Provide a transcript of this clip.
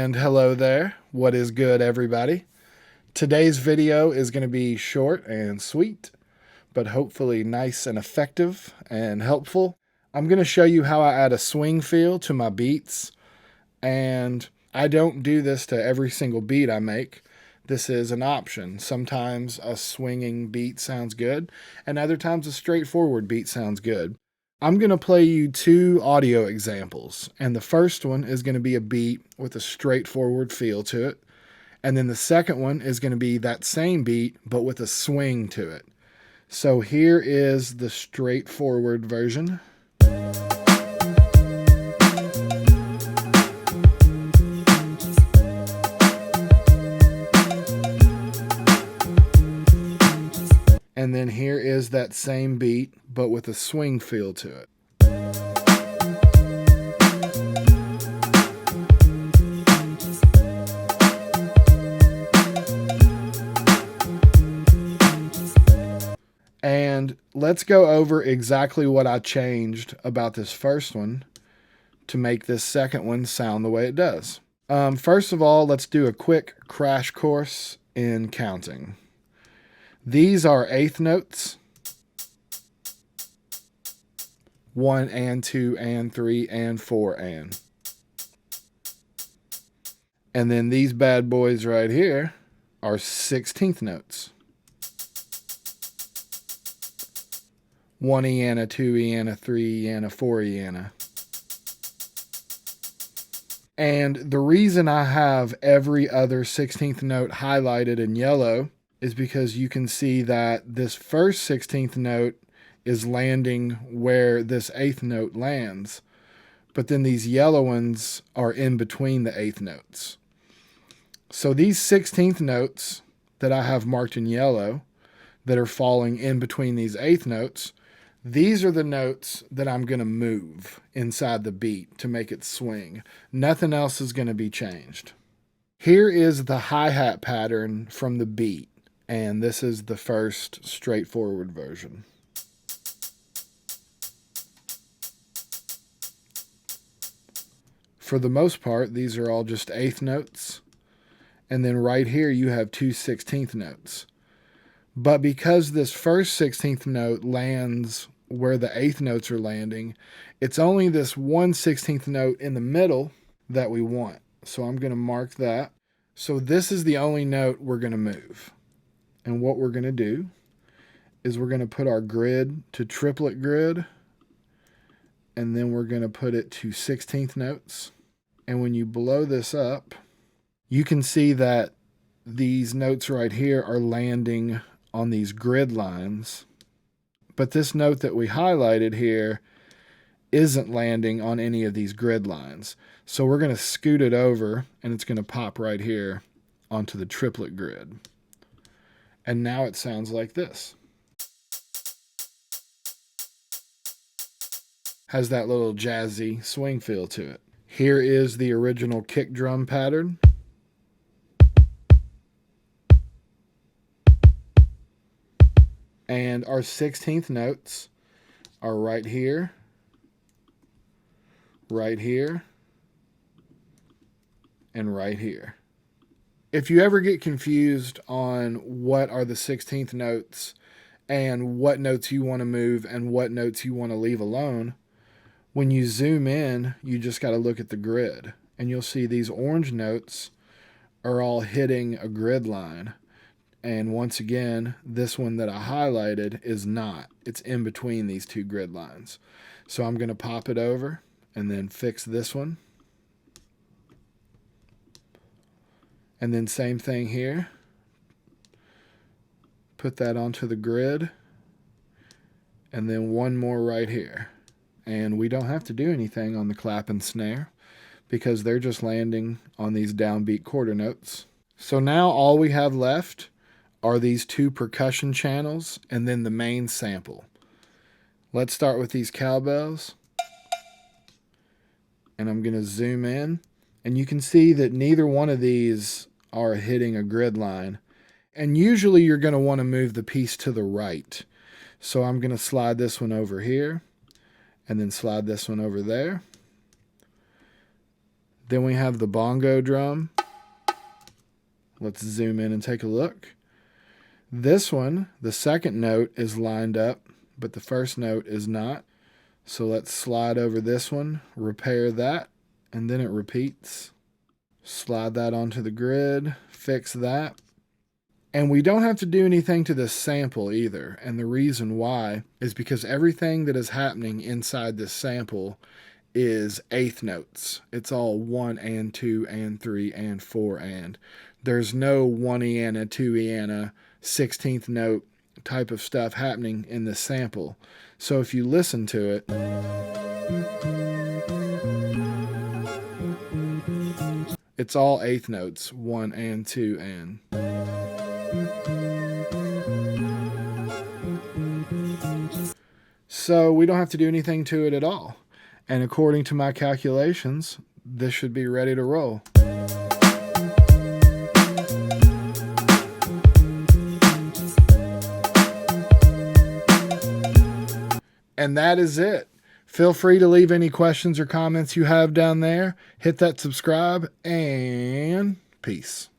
And hello there. What is good, everybody? Today's video is going to be short and sweet, but hopefully nice and effective and helpful. I'm going to show you how I add a swing feel to my beats, and I don't do this to every single beat I make. This is an option. Sometimes a swinging beat sounds good, and other times a straightforward beat sounds good. I'm going to play you two audio examples, and the first one is going to be a beat with a straightforward feel to it, and then the second one is going to be that same beat but with a swing to it. So here is the straightforward version. And then here is that same beat, but with a swing feel to it. And let's go over exactly what I changed about this first one to make this second one sound the way it does. First of all, let's do a quick crash course in counting. These are eighth notes. 1 and 2 and 3 and 4 and. And then these bad boys right here are 16th notes. 1 eana, 2 eana, 3 eana, 4 eana. And the reason I have every other 16th note highlighted in yellow is because you can see that this first 16th note is landing where this 8th note lands, but then these yellow ones are in between the 8th notes. So these 16th notes that I have marked in yellow that are falling in between these 8th notes, these are the notes that I'm going to move inside the beat to make it swing. Nothing else is going to be changed. Here is the hi-hat pattern from the beat. And this is the first straightforward version. For the most part, these are all just eighth notes. And then right here, you have two 16th notes. But because this first 16th note lands where the eighth notes are landing, it's only this one 16th note in the middle that we want. So I'm going to mark that. So this is the only note we're going to move. And what we're going to do is we're going to put our grid to triplet grid, and then we're going to put it to 16th notes. And when you blow this up, you can see that these notes right here are landing on these grid lines. But this note that we highlighted here isn't landing on any of these grid lines. So we're going to scoot it over, and it's going to pop right here onto the triplet grid. And now it sounds like this. Has that little jazzy swing feel to it. Here is the original kick drum pattern. And our 16th notes are right here, and right here. If you ever get confused on what are the 16th notes and what notes you want to move and what notes you want to leave alone, when you zoom in, you just got to look at the grid. And you'll see these orange notes are all hitting a grid line. And once again, this one that I highlighted is not. It's in between these two grid lines. So I'm going to pop it over and then fix this one. And then same thing here. Put that onto the grid. And then one more right here. And we don't have to do anything on the clap and snare because they're just landing on these downbeat quarter notes. So now all we have left are these two percussion channels and then the main sample. Let's start with these cowbells. And I'm going to zoom in. And you can see that neither one of these are hitting a grid line. And usually you're going to want to move the piece to the right. So I'm going to slide this one over here and then slide this one over there. Then we have the bongo drum. Let's zoom in and take a look. This one, the second note is lined up, but the first note is not. So let's slide over this one, repair that, and then it repeats. Slide that onto the grid, fix that. And we don't have to do anything to this sample either. And the reason why is because everything that is happening inside this sample is eighth notes. It's all 1 and 2 and 3 and 4 and. There's no 1 eana, 2 eana, 16th note type of stuff happening in this sample. So if you listen to it, it's all eighth notes, 1 and 2 and. So we don't have to do anything to it at all. And according to my calculations, this should be ready to roll. And that is it. Feel free to leave any questions or comments you have down there. Hit that subscribe and peace.